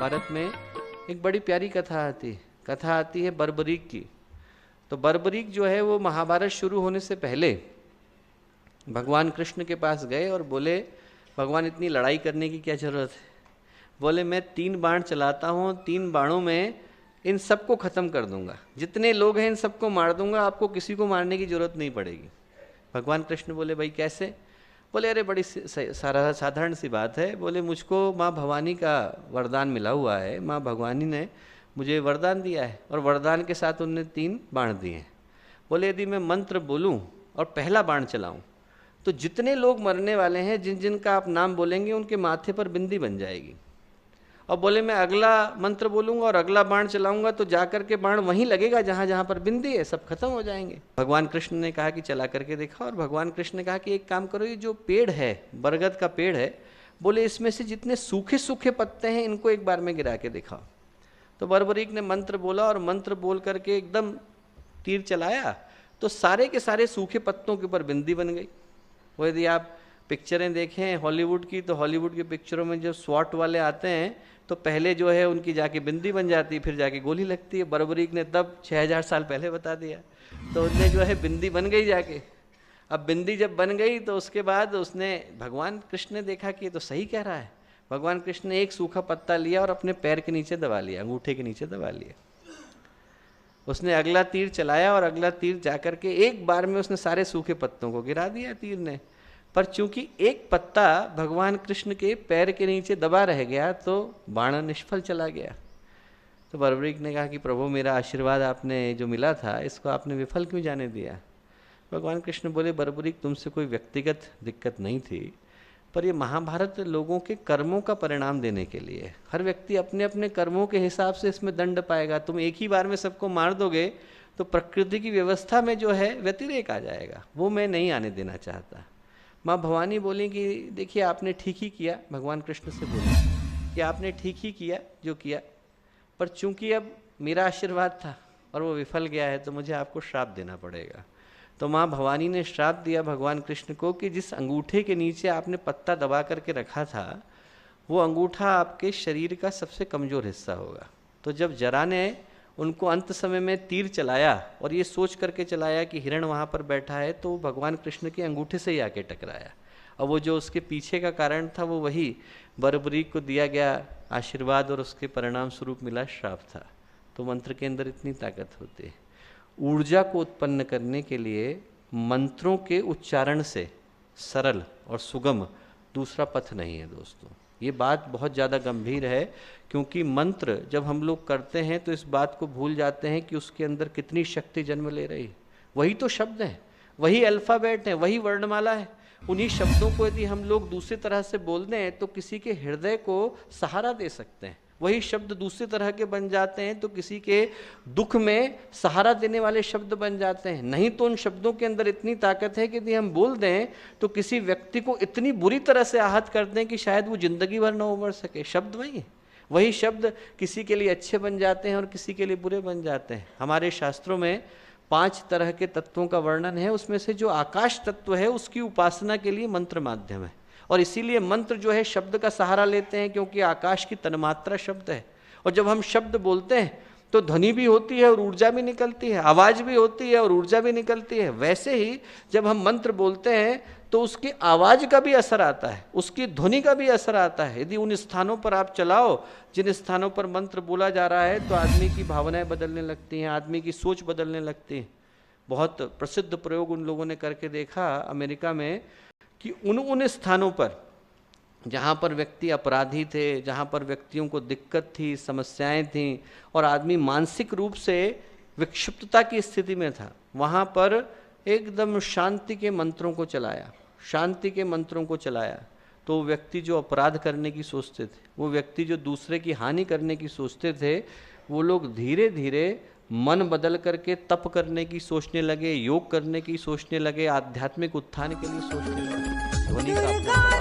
महाभारत में एक बड़ी प्यारी कथा आती है बर्बरीक की। तो बर्बरीक जो है वो महाभारत शुरू होने से पहले भगवान कृष्ण के पास गए और बोले, भगवान इतनी लड़ाई करने की क्या जरूरत है? बोले मैं 3 बाण चलाता हूँ, 3 बाणों में इन सबको खत्म कर दूंगा, जितने लोग हैं इन सबको मार दूंगा, आपको किसी को मारने की जरूरत नहीं पड़ेगी। भगवान कृष्ण बोले भाई कैसे? बोले अरे बड़ी साधारण सी बात है। बोले मुझको माँ भवानी का वरदान मिला हुआ है, माँ भवानी ने मुझे वरदान दिया है और वरदान के साथ उनने 3 बाण दिए हैं। बोले यदि मैं मंत्र बोलूं और पहला बाण चलाऊं तो जितने लोग मरने वाले हैं, जिन जिन का आप नाम बोलेंगे उनके माथे पर बिंदी बन जाएगी। और बोले मैं अगला मंत्र बोलूंगा और अगला बाण चलाऊंगा तो जाकर के बाण वहीं लगेगा जहां जहां पर बिंदी है, सब खत्म हो जाएंगे। भगवान कृष्ण ने कहा कि चला करके देखा, और भगवान कृष्ण ने कहा कि एक काम करो, ये जो पेड़ है बरगद का पेड़ है, बोले इसमें से जितने सूखे सूखे पत्ते हैं इनको एक बार में गिरा के दिखाओ। तो बर्बरीक ने मंत्र बोला और मंत्र बोल करके एकदम तीर चलाया तो सारे के सारे सूखे पत्तों के ऊपर बिंदी बन गई। वो यदि आप पिक्चरें देखें हॉलीवुड की, तो हॉलीवुड की पिक्चरों में जब स्वॉट वाले आते हैं तो पहले जो है उनकी जाके बिंदी बन जाती है, फिर जाके गोली लगती है। बर्बरीक ने तब 6000 साल पहले बता दिया, तो उनने जो है बिंदी बन गई जाके। अब बिंदी जब बन गई तो उसके बाद उसने, भगवान कृष्ण ने देखा कि ये तो सही कह रहा है। भगवान कृष्ण ने एक सूखा पत्ता लिया और अपने पैर के नीचे दबा लिया, अंगूठे के नीचे दबा लिया। उसने अगला तीर चलाया और अगला तीर जाकर के एक बार में उसने सारे सूखे पत्तों को गिरा दिया तीर ने। पर चूंकि एक पत्ता भगवान कृष्ण के पैर के नीचे दबा रह गया तो बाण निष्फल चला गया। तो बर्बरीक ने कहा कि प्रभु मेरा आशीर्वाद आपने जो मिला था इसको आपने विफल क्यों जाने दिया? भगवान कृष्ण बोले बर्बरीक तुमसे कोई व्यक्तिगत दिक्कत नहीं थी, पर ये महाभारत लोगों के कर्मों का परिणाम देने के लिए। हर व्यक्ति अपने अपने कर्मों के हिसाब से इसमें दंड पाएगा। तुम एक ही बार में सबको मार दोगे तो प्रकृति की व्यवस्था में जो है व्यतिरेक आ जाएगा, वो मैं नहीं आने देना चाहता। माँ भवानी बोली कि देखिए आपने ठीक ही किया, भगवान कृष्ण से बोली कि आपने ठीक ही किया जो किया, पर चूंकि अब मेरा आशीर्वाद था और वो विफल गया है तो मुझे आपको श्राप देना पड़ेगा। तो माँ भवानी ने श्राप दिया भगवान कृष्ण को कि जिस अंगूठे के नीचे आपने पत्ता दबा करके रखा था वो अंगूठा आपके शरीर का सबसे कमजोर हिस्सा होगा। तो जब जरा ने उनको अंत समय में तीर चलाया और ये सोच करके चलाया कि हिरण वहाँ पर बैठा है, तो भगवान कृष्ण के अंगूठे से ही आके टकराया। और वो जो उसके पीछे का कारण था वो वही बर्बरीक को दिया गया आशीर्वाद और उसके परिणाम स्वरूप मिला श्राप था। तो मंत्र के अंदर इतनी ताकत होती है। ऊर्जा को उत्पन्न करने के लिए मंत्रों के उच्चारण से सरल और सुगम दूसरा पथ नहीं है दोस्तों। ये बात बहुत ज़्यादा गंभीर है, क्योंकि मंत्र जब हम लोग करते हैं तो इस बात को भूल जाते हैं कि उसके अंदर कितनी शक्ति जन्म ले रही है। वही तो शब्द हैं, वही अल्फ़ाबेट है, वही वर्णमाला है। उन्हीं शब्दों को यदि हम लोग दूसरी तरह से बोल दें तो किसी के हृदय को सहारा दे सकते हैं। वही शब्द दूसरी तरह के बन जाते हैं तो किसी के दुख में सहारा देने वाले शब्द बन जाते हैं। नहीं तो उन शब्दों के अंदर इतनी ताकत है कि यदि हम बोल दें तो किसी व्यक्ति को इतनी बुरी तरह से आहत कर दें कि शायद वो जिंदगी भर न उबर सके। शब्द वही शब्द किसी के लिए अच्छे बन जाते हैं और किसी के लिए बुरे बन जाते हैं। हमारे शास्त्रों में 5 तरह के तत्वों का वर्णन है, उसमें से जो आकाश तत्व है उसकी उपासना के लिए मंत्र माध्यम है। और इसीलिए मंत्र जो है शब्द का सहारा लेते हैं, क्योंकि आकाश की तन्मात्रा शब्द है। और जब हम शब्द बोलते हैं तो ध्वनि भी होती है और ऊर्जा भी निकलती है, आवाज भी होती है और ऊर्जा भी निकलती है। वैसे ही जब हम मंत्र बोलते हैं तो उसकी आवाज का भी असर आता है, उसकी ध्वनि का भी असर आता है। यदि उन स्थानों पर आप चलाओ जिन स्थानों पर मंत्र बोला जा रहा है तो आदमी की भावनाएं बदलने लगती हैं, आदमी की सोच बदलने लगती है। बहुत प्रसिद्ध प्रयोग उन लोगों ने करके देखा अमेरिका में कि उन स्थानों पर जहाँ पर व्यक्ति अपराधी थे, जहाँ पर व्यक्तियों को दिक्कत थी, समस्याएं थीं और आदमी मानसिक रूप से विक्षिप्तता की स्थिति में था, वहाँ पर एकदम शांति के मंत्रों को चलाया। तो व्यक्ति जो अपराध करने की सोचते थे, वो व्यक्ति जो दूसरे की हानि करने की सोचते थे, वो लोग धीरे धीरे मन बदल करके तप करने की सोचने लगे, योग करने की सोचने लगे, आध्यात्मिक उत्थान के लिए सोचने लगे। ध्वनि का